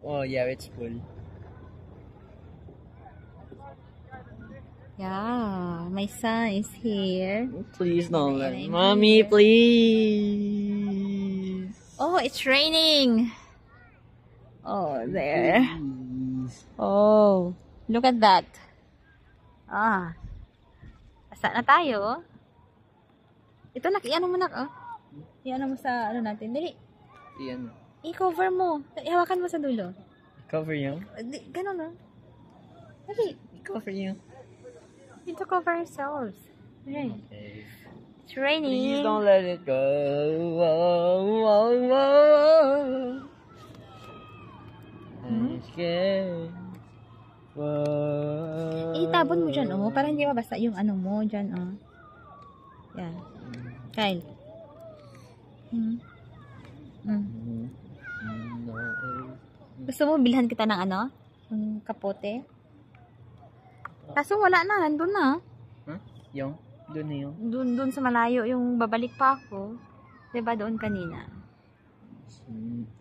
Oh yeah, it's full. Yeah, my son is here. Please don't let I'm mommy, here. please. Oh, it's raining. Oh, there. Please. Oh, look at that. Ah, basa na tayo. Ito nak, iano mo nak, oh. Iano mo sa ano natin. Dali, Yan. i-cover mo. Ihawakan mo sa dulo. Cover you. Ganun, oh. Dali, Cover you. we need to cover ourselves. Right. Okay. It's raining. Please don't let it go. Whoa, whoa, whoa. I'm scared. Whoa. Itabon mo dyan, oh. Para hindi mabasa yung ano mo dyan, oh. Yan. Kyle. Gusto mo bilhan kita ng ano? Yung kapote? Kaso wala na, nandun na. Huh? Yung? Doon na yung? Doon sa malayo, yung babalik pa ako. Diba doon kanina?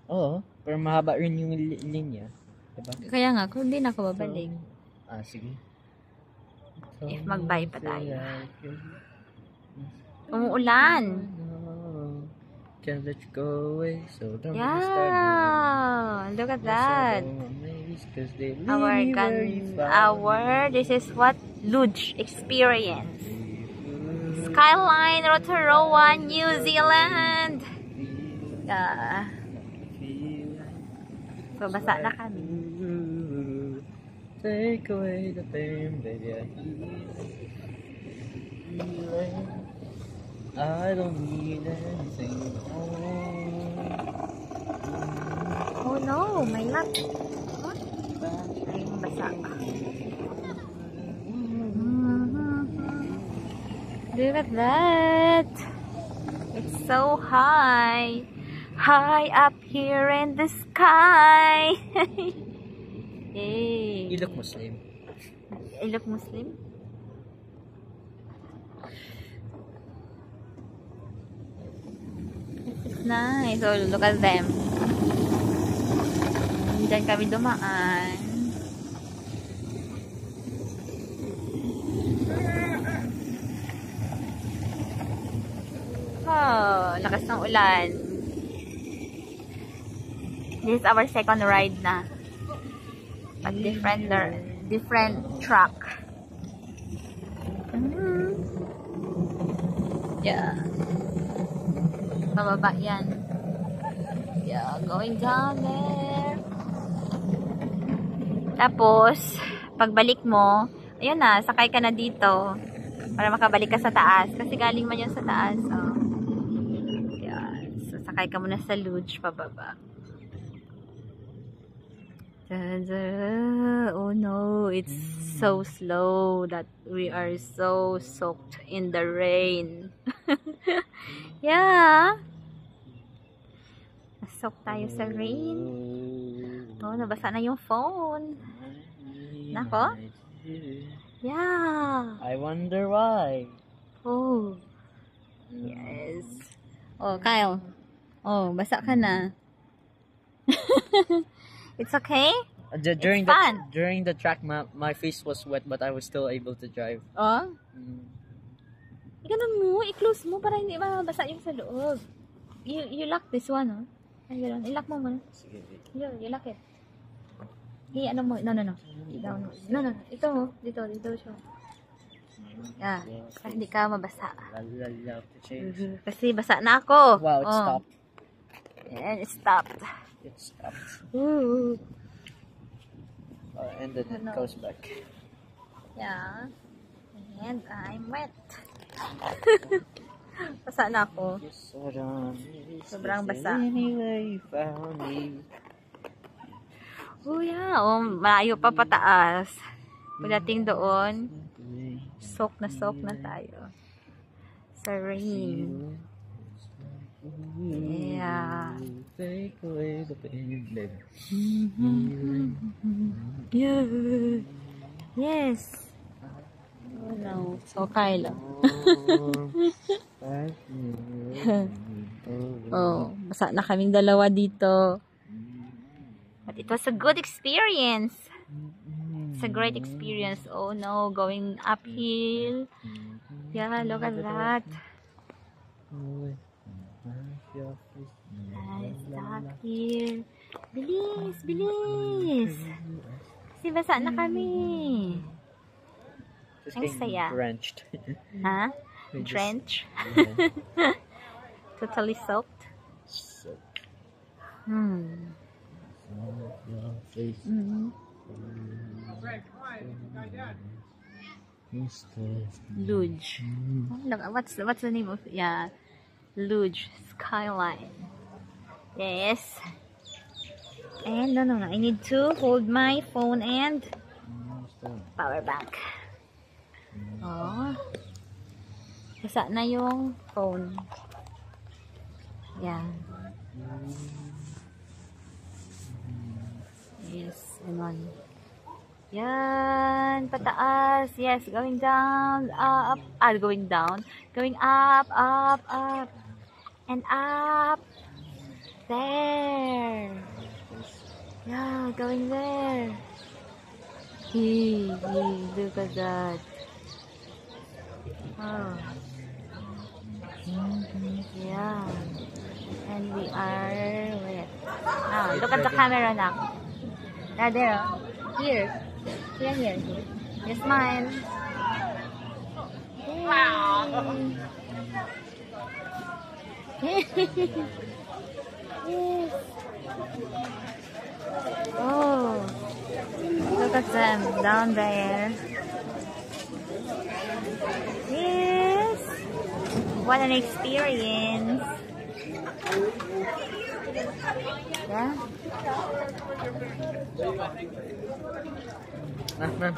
Oo. Pero mahaba rin yung linya. Diba? Kaya nga, kung hindi na ako babalik. Sige. If mag-bye pa tayo. Umuulan. Can't let you go away, so don't Yeah, look at that. This is what Luge experience. Skyline Rotorua, New Zealand. Yeah. So, basa na kami. Take away the pain, baby. I don't need anything. Oh no, may lap. Ay, basa. Look at that. It's so high. High up here in the sky. Hey. You look Muslim. I look Muslim? It's nice. Oh, look at them. Diyan kami dumaan. Oh, lakas ng ulan. This is our second ride na. But different track. Yeah. Pababa yan. Yeah, going down there. Tapos, pagbalik mo, ayun na, sakay ka na dito. Para makabalik ka sa taas. Kasi galing man yan sa taas. Oh. Yeah. So, sakay ka muna sa luge, pababa. Oh no, it's so slow that we are so soaked in the rain. Yeah. Nasok tayo sa rain. Oh, nabasa na yung phone. Nako? Yeah. I wonder why. Oh. Yes. Oh, Kyle. Oh, basa ka na. It's okay? During the track, my face was wet, but I was still able to drive. Oh? Ganun mo, i-close mo para hindi mabasa yung sa loob. You lock this one, oh. Ay, ganun. I-lock mo muna. You lock it. Ano mo? No. Down. No. Ito, dito siya. Yeah. Para hindi ka mabasa. Kasi basa na ako. Wow, it stopped. And it stopped. It stopped. Ooh. And then it goes back. Yeah. And I'm wet. Basa na ako. Sobrang basa. Oh yeah. Oh, malayo pa pataas. Pagdating doon, soak na tayo. Sa rain. Yeah. Take away the pain, baby. Yeah. Yes. Oh no. So, Kyla. Oh, basa na kaming dalawa dito. But it was a good experience. It's a great experience. Oh no, going uphill. Yeah, look at that. Nice, uphill. Bilis, bilis. Kasi basa na kami. Just Ang saya. drenched. Ha? Drench? Totally soaked? Luge. Look, what's the name of Luge Skyline. Yes. And no, I need to hold my phone and power bank. Oh. Basa na yung phone. Yan. Yes, ganon. Yan, pataas. Yes, going down, up. Going down. Going up, up, up. And up. There. Yeah, going there. Look at that. Oh. Yeah. And we are where? Ah, look at the camera now. There. Here. Here. You smile. Yes. Oh. Look at them down there. Yes. What an experience. Yeah. Ma'am.